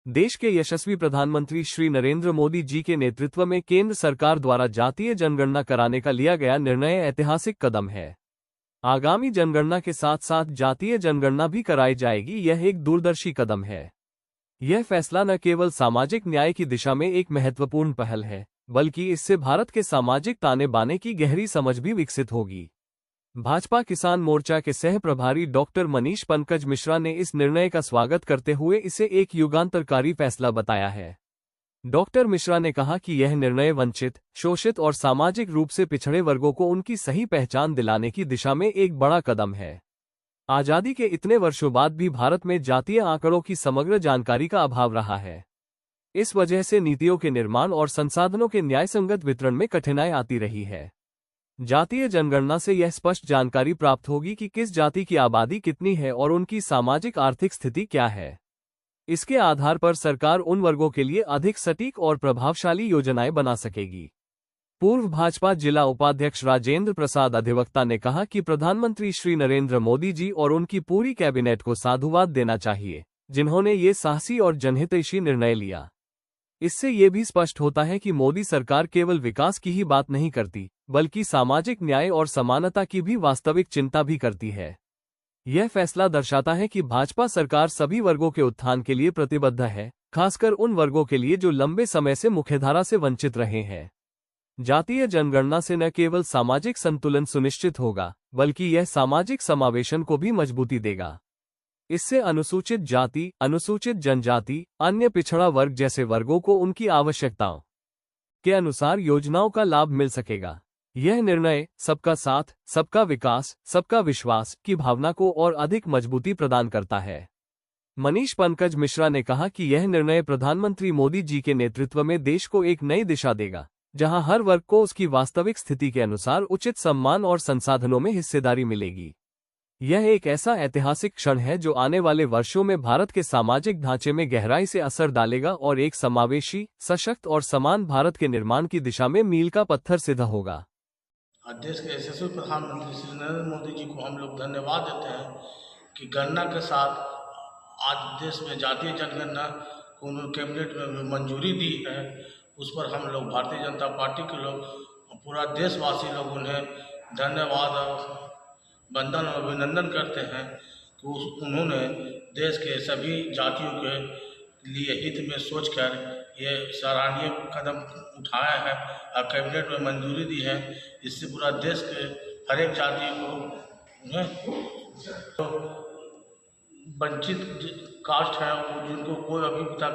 देश के यशस्वी प्रधानमंत्री श्री नरेंद्र मोदी जी के नेतृत्व में केंद्र सरकार द्वारा जातीय जनगणना कराने का लिया गया निर्णय ऐतिहासिक कदम है। आगामी जनगणना के साथ साथ जातीय जनगणना भी कराई जाएगी। यह एक दूरदर्शी कदम है। यह फैसला न केवल सामाजिक न्याय की दिशा में एक महत्वपूर्ण पहल है, बल्कि इससे भारत के सामाजिक ताने बाने की गहरी समझ भी विकसित होगी। भाजपा किसान मोर्चा के सह प्रभारी डॉक्टर मनीष पंकज मिश्रा ने इस निर्णय का स्वागत करते हुए इसे एक युगांतरकारी फैसला बताया है। डॉक्टर मिश्रा ने कहा कि यह निर्णय वंचित, शोषित और सामाजिक रूप से पिछड़े वर्गों को उनकी सही पहचान दिलाने की दिशा में एक बड़ा कदम है। आजादी के इतने वर्षों बाद भी भारत में जातीय आंकड़ों की समग्र जानकारी का अभाव रहा है। इस वजह से नीतियों के निर्माण और संसाधनों के न्यायसंगत वितरण में कठिनाई आती रही है। जातीय जनगणना से यह स्पष्ट जानकारी प्राप्त होगी कि किस जाति की आबादी कितनी है और उनकी सामाजिक आर्थिक स्थिति क्या है। इसके आधार पर सरकार उन वर्गों के लिए अधिक सटीक और प्रभावशाली योजनाएं बना सकेगी। पूर्व भाजपा जिला उपाध्यक्ष राजेंद्र प्रसाद अधिवक्ता ने कहा कि प्रधानमंत्री श्री नरेंद्र मोदी जी और उनकी पूरी कैबिनेट को साधुवाद देना चाहिए, जिन्होंने ये साहसी और जनहितैषी निर्णय लिया। इससे ये भी स्पष्ट होता है कि मोदी सरकार केवल विकास की ही बात नहीं करती, बल्कि सामाजिक न्याय और समानता की भी वास्तविक चिंता भी करती है। यह फैसला दर्शाता है कि भाजपा सरकार सभी वर्गों के उत्थान के लिए प्रतिबद्ध है, खासकर उन वर्गों के लिए जो लंबे समय से मुख्यधारा से वंचित रहे हैं। जातीय जनगणना से न केवल सामाजिक संतुलन सुनिश्चित होगा, बल्कि यह सामाजिक समावेशन को भी मजबूती देगा। इससे अनुसूचित जाति, अनुसूचित जनजाति, अन्य पिछड़ा वर्ग जैसे वर्गों को उनकी आवश्यकताओं के अनुसार योजनाओं का लाभ मिल सकेगा। यह निर्णय सबका साथ, सबका विकास, सबका विश्वास की भावना को और अधिक मजबूती प्रदान करता है। मनीष पंकज मिश्रा ने कहा कि यह निर्णय प्रधानमंत्री मोदी जी के नेतृत्व में देश को एक नई दिशा देगा, जहां हर वर्ग को उसकी वास्तविक स्थिति के अनुसार उचित सम्मान और संसाधनों में हिस्सेदारी मिलेगी। यह एक ऐसा ऐतिहासिक क्षण है जो आने वाले वर्षों में भारत के सामाजिक ढांचे में गहराई से असर डालेगा और एक समावेशी, सशक्त और समान भारत के निर्माण की दिशा में मील का पत्थर सिद्ध होगा। देश के यशस्वी प्रधानमंत्री श्री नरेंद्र मोदी जी को हम लोग धन्यवाद देते हैं कि गणना के साथ आज देश में जातीय जनगणना को उन्होंने कैबिनेट में मंजूरी दी है। उस पर हम लोग भारतीय जनता पार्टी के लोग, पूरा देशवासी लोग उन्हें धन्यवाद और वंदन और अभिनंदन करते हैं कि उन्होंने देश के सभी जातियों के लिए हित में सोचकर ये सराहनीय कदम उठाया है और कैबिनेट में मंजूरी दी है। इससे पूरा देश के हर एक जाति को तो वंचित कास्ट है, जिनको कोई अभी तक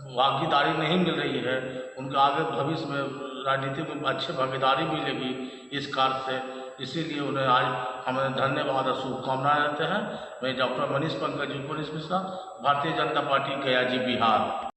भागीदारी नहीं मिल रही है, उनका आगे भविष्य में राजनीति में अच्छी भागीदारी मिलेगी इस कार्य से। इसीलिए उन्हें आज हमें धन्यवाद और शुभकामनाएं देते हैं। मैं डॉक्टर मनीष पंकज मिश्रा, भारतीय जनता पार्टी गया जी, बिहार।